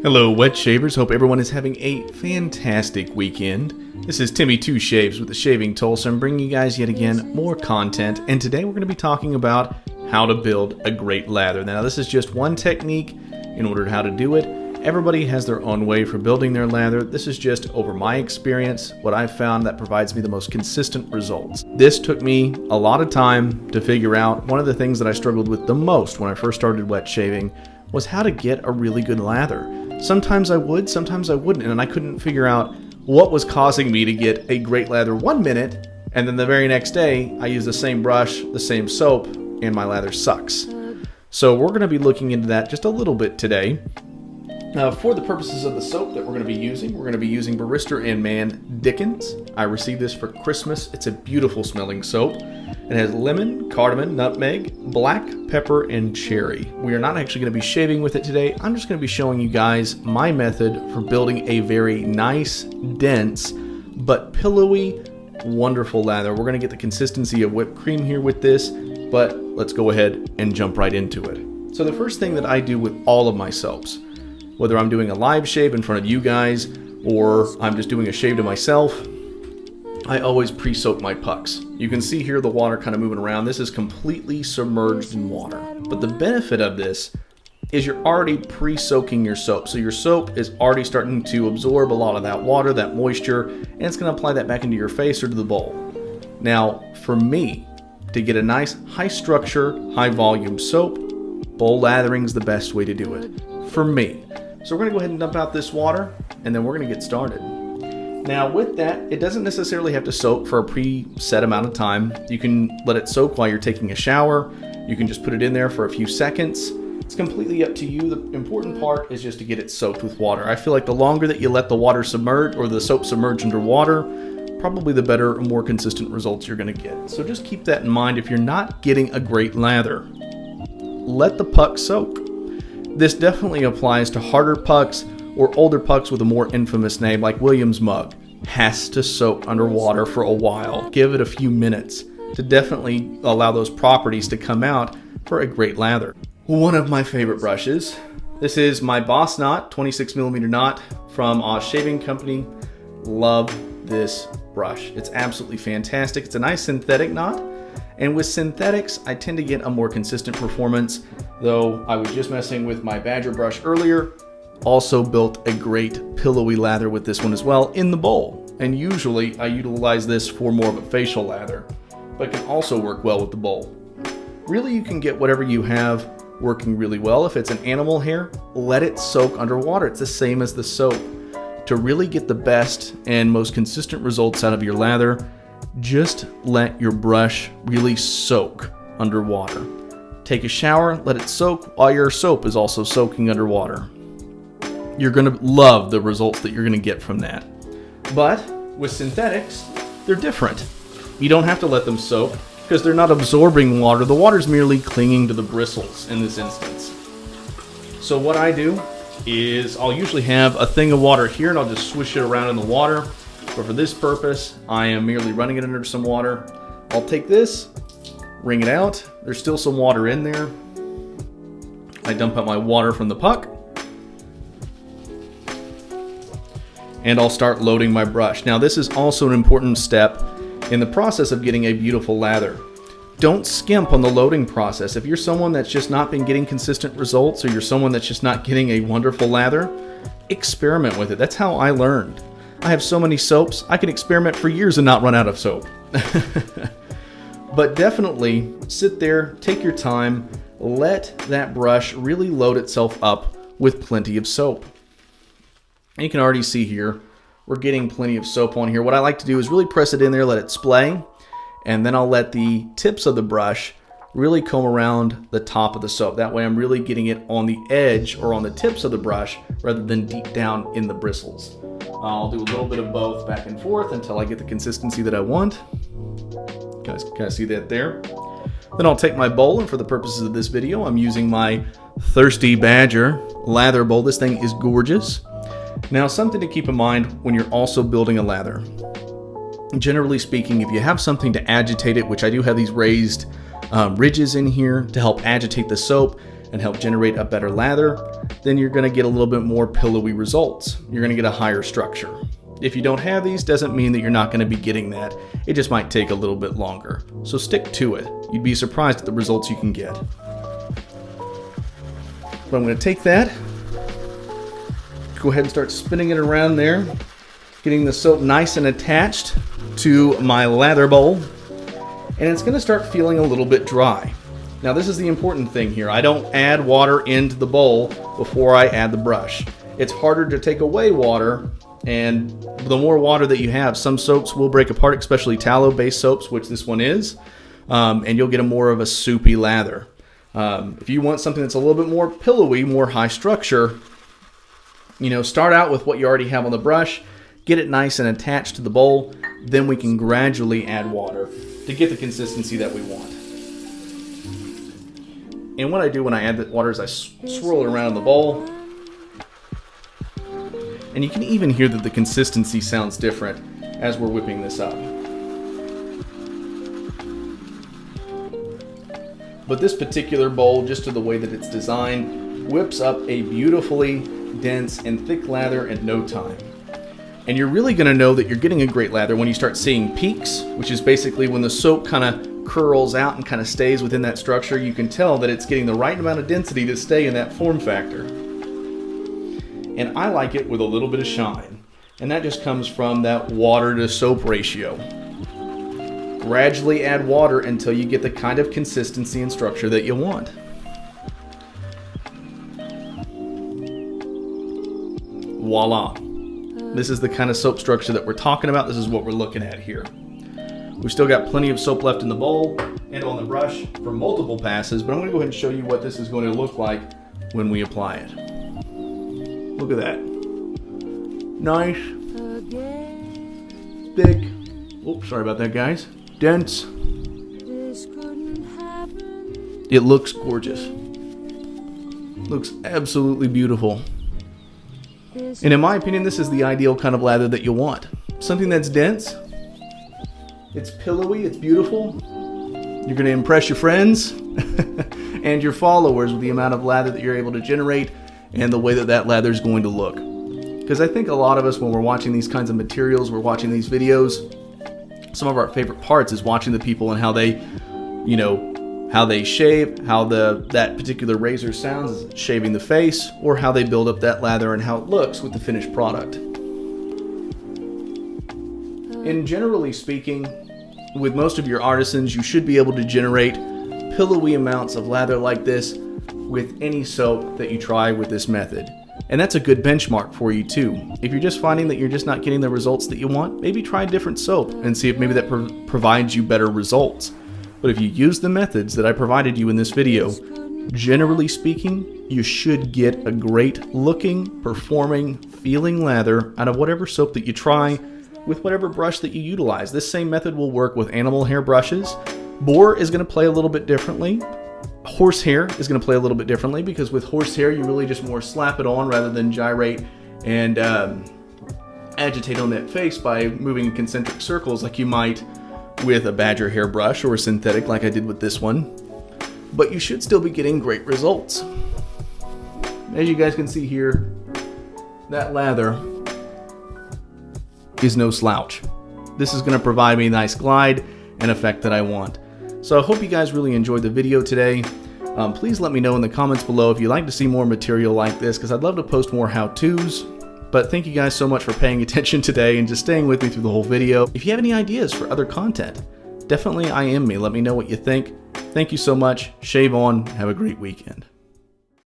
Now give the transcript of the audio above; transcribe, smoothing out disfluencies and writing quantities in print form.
Hello wet shavers, hope everyone is having a fantastic weekend. This is Timmy Two Shaves with the Shaving Tool, so I'm bringing you guys yet again more content, and today we're going to be talking about how to build a great lather. Now this is just one technique in order to how to do it. Everybody has their own way for building their lather. This is just over my experience, what I've found that provides me the most consistent results. This took me a lot of time to figure out. One of the things that I struggled with the most when I first started wet shaving was how to get a really good lather. Sometimes I would, sometimes I wouldn't, and I couldn't figure out what was causing me to get a great lather 1 minute, and then the very next day I use the same brush, the same soap, and my lather sucks. So we're going to be looking into that just a little bit today. For the purposes of the soap that we're going to be using Barrister and Mann Dickens. I received this for Christmas. It's a beautiful smelling soap. It has lemon, cardamom, nutmeg, black pepper, and cherry. We are not actually going to be shaving with it today. I'm just going to be showing you guys my method for building a very nice, dense, but pillowy, wonderful lather. We're going to get the consistency of whipped cream here with this, but let's go ahead and jump right into it. So the first thing that I do with all of my soaps, whether I'm doing a live shave in front of you guys or I'm just doing a shave to myself, I always pre-soak my pucks. You can see here the water kind of moving around. This is completely submerged in water. But the benefit of this is you're already pre-soaking your soap. So your soap is already starting to absorb a lot of that water, that moisture, and it's going to apply that back into your face or to the bowl. Now, for me, to get a nice high structure, high volume soap, bowl lathering is the best way to do it. For me. So we're going to go ahead and dump out this water, and then we're going to get started. Now with that, it doesn't necessarily have to soak for a preset amount of time. You can let it soak while you're taking a shower. You can just put it in there for a few seconds. It's completely up to you. The important part is just to get it soaked with water. I feel like the longer that you let the water submerge, or the soap submerge under water, probably the better, more consistent results you're going to get. So just keep that in mind if you're not getting a great lather. Let the puck soak. This definitely applies to harder pucks or older pucks with a more infamous name like William's mug. Has to soak underwater for a while. Give it a few minutes to definitely allow those properties to come out for a great lather. One of my favorite brushes. This is my Boss Knot 26mm knot from Oz Shaving Company. Love this brush. It's absolutely fantastic. It's a nice synthetic knot. And with synthetics, I tend to get a more consistent performance, though I was just messing with my Badger brush earlier. Also built a great pillowy lather with this one as well in the bowl. And usually I utilize this for more of a facial lather, but can also work well with the bowl. Really, you can get whatever you have working really well. If it's an animal hair, let it soak underwater. It's the same as the soap. To really get the best and most consistent results out of your lather, just let your brush really soak underwater. Take a shower, let it soak while your soap is also soaking underwater. You're going to love the results that you're going to get from that. But with synthetics, they're different. You don't have to let them soak because they're not absorbing water. The water's merely clinging to the bristles in this instance. So what I do is I'll usually have a thing of water here and I'll just swish it around in the water. But for this purpose, I am merely running it under some water. I'll take this, wring it out. There's still some water in there. I dump out my water from the puck. And I'll start loading my brush. Now this is also an important step in the process of getting a beautiful lather. Don't skimp on the loading process. If you're someone that's just not been getting consistent results, or you're someone that's just not getting a wonderful lather, experiment with it. That's how I learned. I have so many soaps, I can experiment for years and not run out of soap. But definitely sit there, take your time, let that brush really load itself up with plenty of soap. And you can already see here, we're getting plenty of soap on here. What I like to do is really press it in there, let it splay, and then I'll let the tips of the brush really comb around the top of the soap. That way I'm really getting it on the edge or on the tips of the brush rather than deep down in the bristles. I'll do a little bit of both back and forth until I get the consistency that I want. You guys can kind of see that there. Then I'll take my bowl, and for the purposes of this video, I'm using my Thirsty Badger lather bowl. This thing is gorgeous. Now, something to keep in mind when you're also building a lather. Generally speaking, if you have something to agitate it, which I do have these raised ridges in here to help agitate the soap and help generate a better lather, then you're going to get a little bit more pillowy results. You're going to get a higher structure. If you don't have these, doesn't mean that you're not going to be getting that. It just might take a little bit longer. So stick to it. You'd be surprised at the results you can get. But I'm going to take that, go ahead and start spinning it around there, getting the soap nice and attached to my lather bowl, and it's going to start feeling a little bit dry. Now this is the important thing here. I don't add water into the bowl before I add the brush. It's harder to take away water, and the more water that you have, some soaps will break apart, especially tallow-based soaps, which this one is, and you'll get more of a soupy lather. If you want something that's a little bit more pillowy, more high structure, start out with what you already have on the brush, get it nice and attached to the bowl, then we can gradually add water to get the consistency that we want. And what I do when I add the water is I swirl it around in the bowl. And you can even hear that the consistency sounds different as we're whipping this up. But this particular bowl, just to the way that it's designed, whips up a beautifully dense and thick lather in no time. And you're really going to know that you're getting a great lather when you start seeing peaks, which is basically when the soap kind of curls out and kind of stays within that structure. You can tell that it's getting the right amount of density to stay in that form factor. And I like it with a little bit of shine. And that just comes from that water to soap ratio. Gradually add water until you get the kind of consistency and structure that you want. Voila. This is the kind of soap structure that we're talking about. This is what we're looking at here. We've still got plenty of soap left in the bowl and on the brush for multiple passes, but I'm going to go ahead and show you what this is going to look like when we apply it. Look at that. Nice, thick, oops, sorry about that guys, dense. It looks gorgeous. Looks absolutely beautiful. And in my opinion, this is the ideal kind of lather that you want. Something that's dense, it's pillowy, it's beautiful. You're going to impress your friends and your followers with the amount of lather that you're able to generate and the way that that lather is going to look. Because I think a lot of us, when we're watching these kinds of materials, we're watching these videos, some of our favorite parts is watching the people and how they, how they shave, how that particular razor sounds shaving the face, or how they build up that lather and how it looks with the finished product. And generally speaking, with most of your artisans, you should be able to generate pillowy amounts of lather like this with any soap that you try with this method. And that's a good benchmark for you too. If you're just finding that you're just not getting the results that you want, maybe try a different soap and see if maybe that provides you better results. But if you use the methods that I provided you in this video, generally speaking, you should get a great looking, performing, feeling lather out of whatever soap that you try with whatever brush that you utilize. This same method will work with animal hair brushes. Boar is going to play a little bit differently. Horsehair is going to play a little bit differently because with horsehair you really just more slap it on rather than gyrate and agitate on that face by moving in concentric circles like you might with a badger hair brush or a synthetic like I did with this one. But you should still be getting great results. As you guys can see here, that lather is no slouch. This is going to provide me a nice glide and effect that I want. So I hope you guys really enjoyed the video today. Please let me know in the comments below if you'd like to see more material like this, because I'd love to post more how-tos. But thank you guys so much for paying attention today and just staying with me through the whole video. If you have any ideas for other content, definitely IM me. Let me know what you think. Thank you so much. Shave on. Have a great weekend.